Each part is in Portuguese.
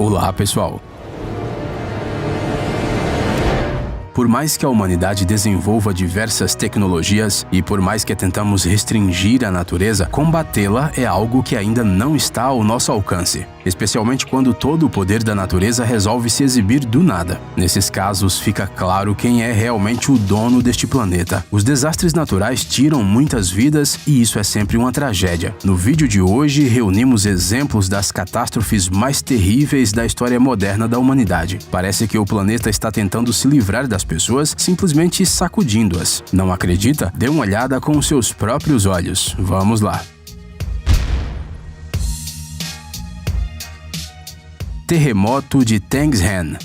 Olá, pessoal! Por mais que a humanidade desenvolva diversas tecnologias e por mais que tentamos restringir a natureza, combatê-la é algo que ainda não está ao nosso alcance, especialmente quando todo o poder da natureza resolve se exibir do nada. Nesses casos, fica claro quem é realmente o dono deste planeta. Os desastres naturais tiram muitas vidas e isso é sempre uma tragédia. No vídeo de hoje, reunimos exemplos das catástrofes mais terríveis da história moderna da humanidade. Parece que o planeta está tentando se livrar das pessoas simplesmente sacudindo-as. Não acredita? Dê uma olhada com seus próprios olhos. Vamos lá! Terremoto de Tangshan.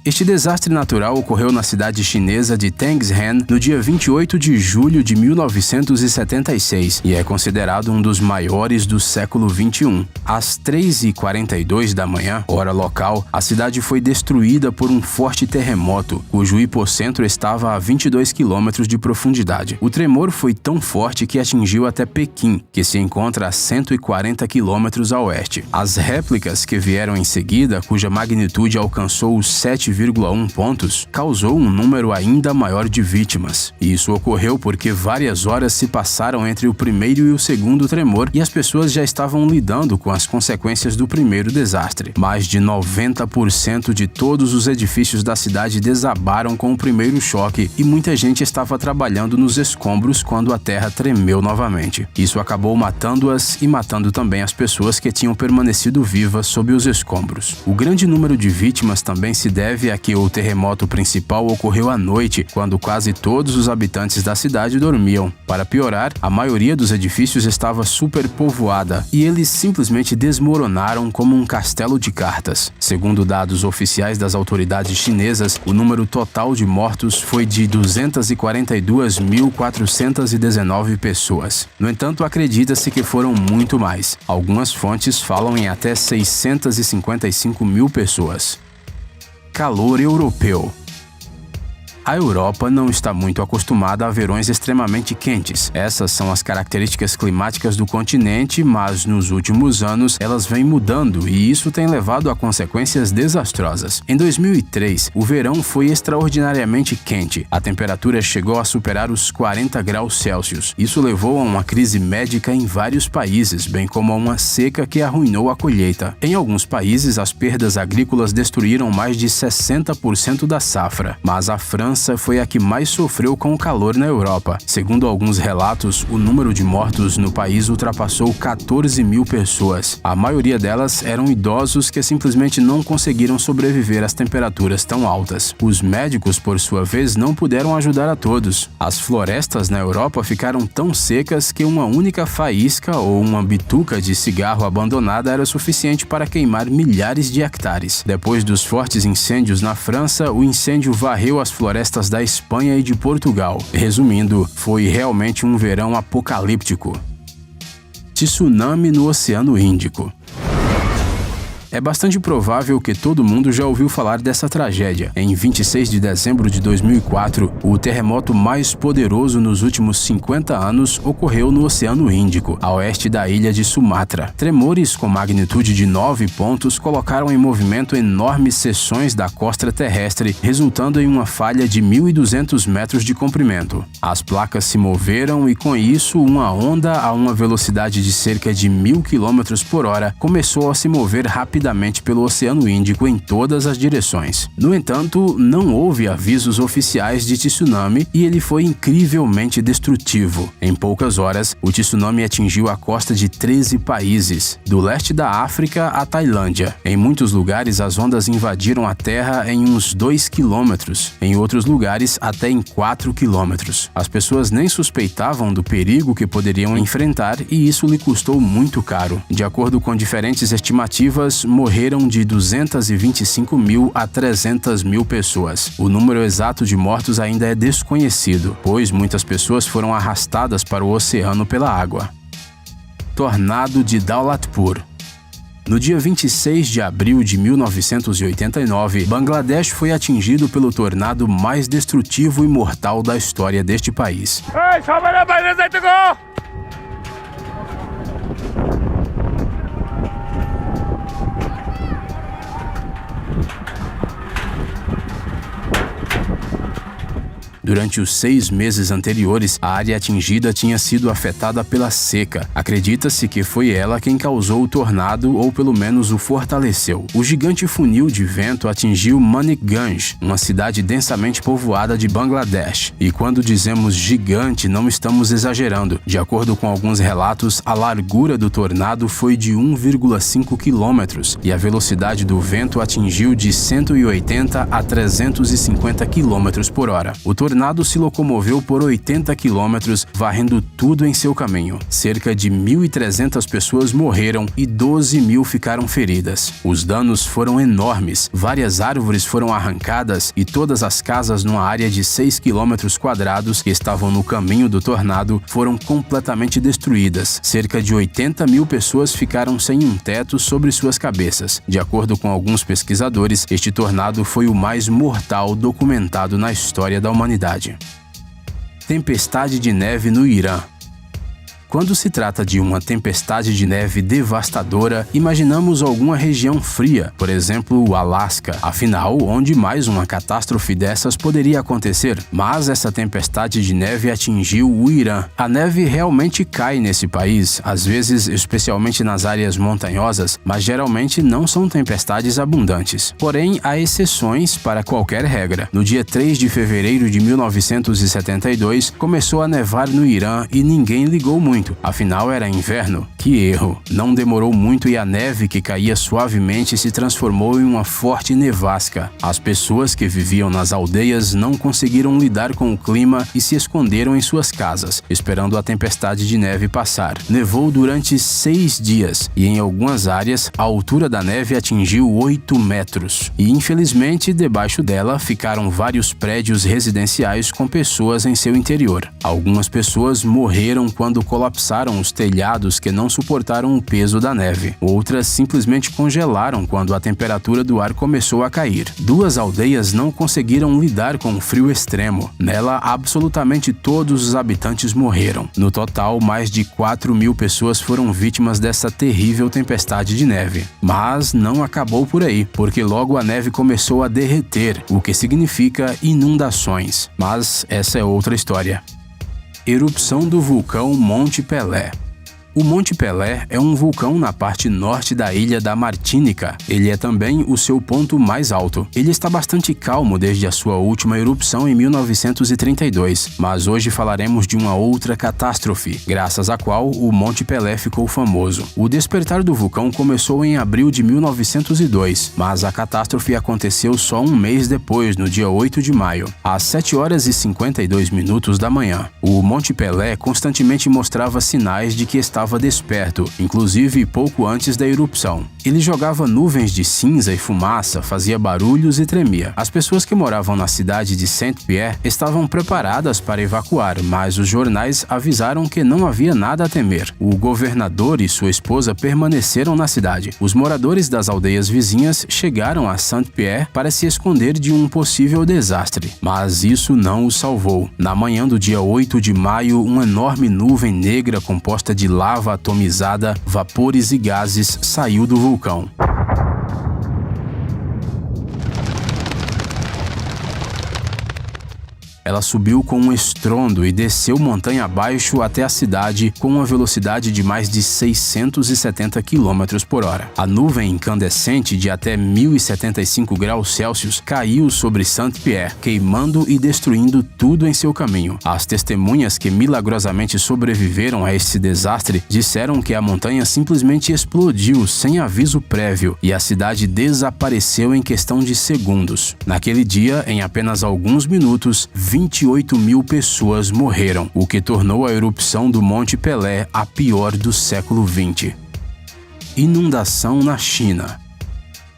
Este desastre natural ocorreu na cidade chinesa de Tangshan no dia 28 de julho de 1976 e é considerado um dos maiores do século XXI. Às 3h42 da manhã, hora local, a cidade foi destruída por um forte terremoto, cujo hipocentro estava a 22 quilômetros de profundidade. O tremor foi tão forte que atingiu até Pequim, que se encontra a 140 quilômetros a oeste. As réplicas que vieram em seguida, cuja magnitude alcançou os 7,1 pontos, causou um número ainda maior de vítimas. Isso ocorreu porque várias horas se passaram entre o primeiro e o segundo tremor e as pessoas já estavam lidando com as consequências do primeiro desastre. Mais de 90% de todos os edifícios da cidade desabaram com o primeiro choque e muita gente estava trabalhando nos escombros quando a terra tremeu novamente. Isso acabou matando-as e matando também as pessoas que tinham permanecido vivas sob os escombros. O grande número de vítimas também se deve a que o terremoto principal ocorreu à noite, quando quase todos os habitantes da cidade dormiam. Para piorar, a maioria dos edifícios estava superpovoada e eles simplesmente desmoronaram como um castelo de cartas. Segundo dados oficiais das autoridades chinesas, o número total de mortos foi de 242.419 pessoas. No entanto, acredita-se que foram muito mais. Algumas fontes falam em até 655 mil pessoas. Calor europeu. A Europa não está muito acostumada a verões extremamente quentes. Essas são as características climáticas do continente, mas nos últimos anos elas vêm mudando e isso tem levado a consequências desastrosas. Em 2003, o verão foi extraordinariamente quente. A temperatura chegou a superar os 40 graus Celsius. Isso levou a uma crise médica em vários países, bem como a uma seca que arruinou a colheita. Em alguns países, as perdas agrícolas destruíram mais de 60% da safra, mas a França foi a que mais sofreu com o calor na Europa. Segundo alguns relatos, o número de mortos no país ultrapassou 14 mil pessoas. A maioria delas eram idosos que simplesmente não conseguiram sobreviver às temperaturas tão altas. Os médicos, por sua vez, não puderam ajudar a todos. As florestas na Europa ficaram tão secas que uma única faísca ou uma bituca de cigarro abandonada era suficiente para queimar milhares de hectares. Depois dos fortes incêndios na França, o incêndio varreu as florestas da Espanha e de Portugal. Resumindo, foi realmente um verão apocalíptico. Tsunami no Oceano Índico. É bastante provável que todo mundo já ouviu falar dessa tragédia. Em 26 de dezembro de 2004, o terremoto mais poderoso nos últimos 50 anos ocorreu no Oceano Índico, a oeste da ilha de Sumatra. Tremores com magnitude de 9 pontos colocaram em movimento enormes seções da costa terrestre, resultando em uma falha de 1.200 metros de comprimento. As placas se moveram e, com isso, uma onda a uma velocidade de cerca de 1.000 km por hora começou a se mover rapidamente pelo Oceano Índico em todas as direções. No entanto, não houve avisos oficiais de tsunami e ele foi incrivelmente destrutivo. Em poucas horas, o tsunami atingiu a costa de 13 países, do leste da África à Tailândia. Em muitos lugares, as ondas invadiram a terra em uns 2 quilômetros, em outros lugares até em 4 quilômetros. As pessoas nem suspeitavam do perigo que poderiam enfrentar e isso lhe custou muito caro. De acordo com diferentes estimativas, morreram de 225 mil a 300 mil pessoas. O número exato de mortos ainda é desconhecido, pois muitas pessoas foram arrastadas para o oceano pela água. Tornado de Daulatpur. No dia 26 de abril de 1989, Bangladesh foi atingido pelo tornado mais destrutivo e mortal da história deste país. Durante os 6 meses anteriores, a área atingida tinha sido afetada pela seca. Acredita-se que foi ela quem causou o tornado ou pelo menos o fortaleceu. O gigante funil de vento atingiu Manikganj, uma cidade densamente povoada de Bangladesh. E quando dizemos gigante, não estamos exagerando. De acordo com alguns relatos, a largura do tornado foi de 1,5 quilômetros e a velocidade do vento atingiu de 180 a 350 quilômetros por hora. O tornado se locomoveu por 80 quilômetros, varrendo tudo em seu caminho. Cerca de 1.300 pessoas morreram e 12 mil ficaram feridas. Os danos foram enormes, várias árvores foram arrancadas e todas as casas numa área de 6 quilômetros quadrados que estavam no caminho do tornado foram completamente destruídas. Cerca de 80 mil pessoas ficaram sem um teto sobre suas cabeças. De acordo com alguns pesquisadores, este tornado foi o mais mortal documentado na história da humanidade. Tempestade de neve no Irã. Quando se trata de uma tempestade de neve devastadora, imaginamos alguma região fria, por exemplo, o Alasca. Afinal, onde mais uma catástrofe dessas poderia acontecer? Mas essa tempestade de neve atingiu o Irã. A neve realmente cai nesse país, às vezes especialmente nas áreas montanhosas, mas geralmente não são tempestades abundantes. Porém, há exceções para qualquer regra. No dia 3 de fevereiro de 1972, começou a nevar no Irã e ninguém ligou muito. Afinal, era inverno. Que erro! Não demorou muito e a neve que caía suavemente se transformou em uma forte nevasca. As pessoas que viviam nas aldeias não conseguiram lidar com o clima e se esconderam em suas casas, esperando a tempestade de neve passar. Nevou durante 6 dias e em algumas áreas a altura da neve atingiu 8 metros. E infelizmente, debaixo dela ficaram vários prédios residenciais com pessoas em seu interior. Algumas pessoas morreram quando colapsaram os telhados que não suportaram o peso da neve. Outras simplesmente congelaram quando a temperatura do ar começou a cair. 2 aldeias não conseguiram lidar com o frio extremo. Nela, absolutamente todos os habitantes morreram. No total, mais de 4 mil pessoas foram vítimas dessa terrível tempestade de neve. Mas não acabou por aí, porque logo a neve começou a derreter, o que significa inundações. Mas essa é outra história. Erupção do vulcão Monte Pelé. O Monte Pelé é um vulcão na parte norte da ilha da Martinica. Ele é também o seu ponto mais alto. Ele está bastante calmo desde a sua última erupção em 1932, mas hoje falaremos de uma outra catástrofe, graças à qual o Monte Pelé ficou famoso. O despertar do vulcão começou em abril de 1902, mas a catástrofe aconteceu só um mês depois, no dia 8 de maio, às 7 horas e 52 minutos da manhã. O Monte Pelé constantemente mostrava sinais de que estava desperto, inclusive pouco antes da erupção. Ele jogava nuvens de cinza e fumaça, fazia barulhos e tremia. As pessoas que moravam na cidade de Saint-Pierre estavam preparadas para evacuar, mas os jornais avisaram que não havia nada a temer. O governador e sua esposa permaneceram na cidade. Os moradores das aldeias vizinhas chegaram a Saint-Pierre para se esconder de um possível desastre, mas isso não os salvou. Na manhã do dia 8 de maio, uma enorme nuvem negra composta de lava atomizada, vapores e gases saiu do vulcão. Ela subiu com um estrondo e desceu montanha abaixo até a cidade com uma velocidade de mais de 670 km por hora. A nuvem incandescente de até 1075 graus Celsius caiu sobre Saint-Pierre, queimando e destruindo tudo em seu caminho. As testemunhas que milagrosamente sobreviveram a esse desastre disseram que a montanha simplesmente explodiu sem aviso prévio e a cidade desapareceu em questão de segundos. Naquele dia, em apenas alguns minutos, 28 mil pessoas morreram, o que tornou a erupção do Monte Pelé a pior do século XX. Inundação na China.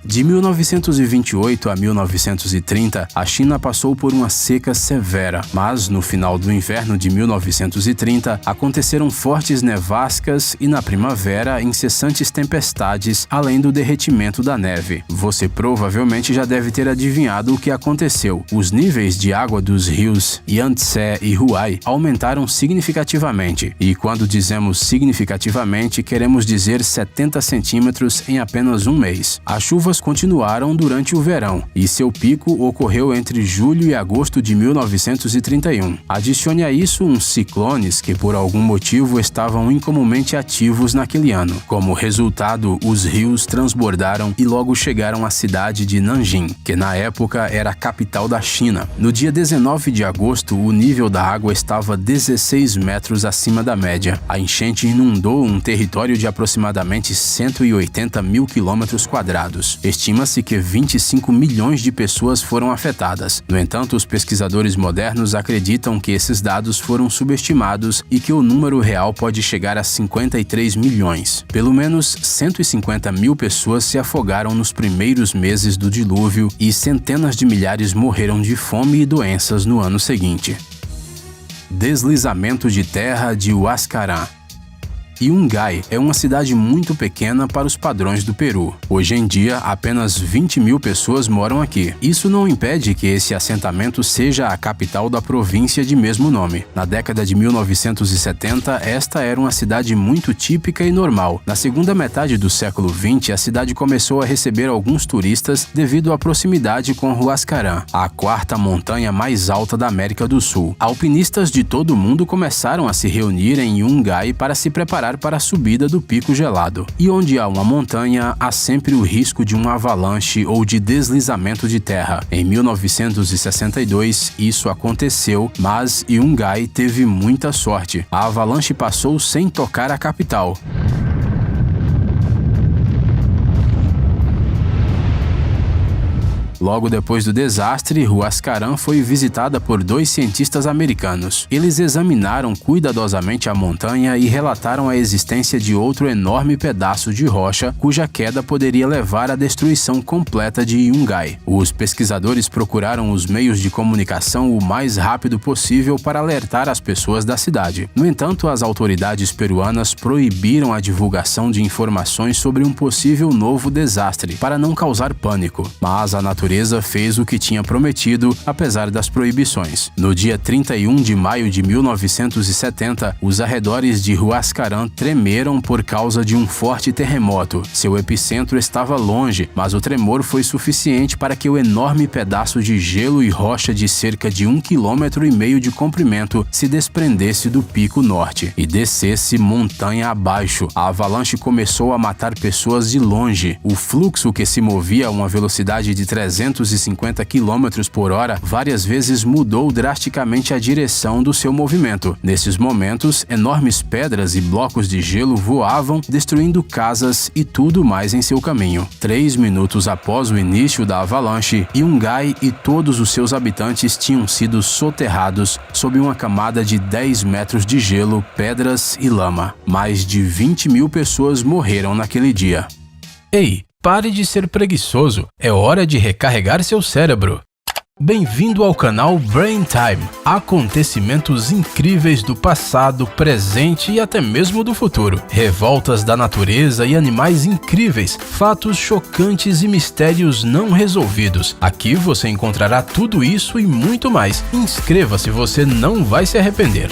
De 1928 a 1930, a China passou por uma seca severa, mas no final do inverno de 1930 aconteceram fortes nevascas e na primavera incessantes tempestades, além do derretimento da neve. Você provavelmente já deve ter adivinhado o que aconteceu. Os níveis de água dos rios Yangtze e Huai aumentaram significativamente, e quando dizemos significativamente, queremos dizer 70 centímetros em apenas um mês. As chuvas chuvas continuaram durante o verão, e seu pico ocorreu entre julho e agosto de 1931. Adicione a isso uns ciclones que por algum motivo estavam incomumente ativos naquele ano. Como resultado, os rios transbordaram e logo chegaram à cidade de Nanjing, que na época era a capital da China. No dia 19 de agosto, o nível da água estava 16 metros acima da média. A enchente inundou um território de aproximadamente 180 mil quilômetros quadrados. Estima-se que 25 milhões de pessoas foram afetadas. No entanto, os pesquisadores modernos acreditam que esses dados foram subestimados e que o número real pode chegar a 53 milhões. Pelo menos 150 mil pessoas se afogaram nos primeiros meses do dilúvio e centenas de milhares morreram de fome e doenças no ano seguinte. Deslizamento de terra de Huascarán. Yungay é uma cidade muito pequena para os padrões do Peru. Hoje em dia, apenas 20 mil pessoas moram aqui. Isso não impede que esse assentamento seja a capital da província de mesmo nome. Na década de 1970, esta era uma cidade muito típica e normal. Na segunda metade do século XX, a cidade começou a receber alguns turistas devido à proximidade com Huascarán, a quarta montanha mais alta da América do Sul. Alpinistas de todo o mundo começaram a se reunir em Yungay para se preparar para a subida do pico gelado. E onde há uma montanha, há sempre o risco de um avalanche ou de deslizamento de terra. Em 1962, isso aconteceu, mas Yungay teve muita sorte. A avalanche passou sem tocar a capital. Logo depois do desastre, Huascarán foi visitada por 2 cientistas americanos. Eles examinaram cuidadosamente a montanha e relataram a existência de outro enorme pedaço de rocha cuja queda poderia levar à destruição completa de Yungay. Os pesquisadores procuraram os meios de comunicação o mais rápido possível para alertar as pessoas da cidade. No entanto, as autoridades peruanas proibiram a divulgação de informações sobre um possível novo desastre para não causar pânico, mas a natureza fez o que tinha prometido, apesar das proibições. No dia 31 de maio de 1970, os arredores de Huascarán tremeram por causa de um forte terremoto. Seu epicentro estava longe, mas o tremor foi suficiente para que o enorme pedaço de gelo e rocha de cerca de 1,5 km de comprimento se desprendesse do pico norte e descesse montanha abaixo. A avalanche começou a matar pessoas de longe. O fluxo, que se movia a uma velocidade de 350 km por hora, várias vezes mudou drasticamente a direção do seu movimento. Nesses momentos, enormes pedras e blocos de gelo voavam, destruindo casas e tudo mais em seu caminho. 3 minutos após o início da avalanche, Yungay e todos os seus habitantes tinham sido soterrados sob uma camada de 10 metros de gelo, pedras e lama. Mais de 20 mil pessoas morreram naquele dia. Ei! Pare de ser preguiçoso, é hora de recarregar seu cérebro. Bem-vindo ao canal Brain Time. Acontecimentos incríveis do passado, presente e até mesmo do futuro. Revoltas da natureza e animais incríveis, fatos chocantes e mistérios não resolvidos. Aqui você encontrará tudo isso e muito mais. Inscreva-se, você não vai se arrepender.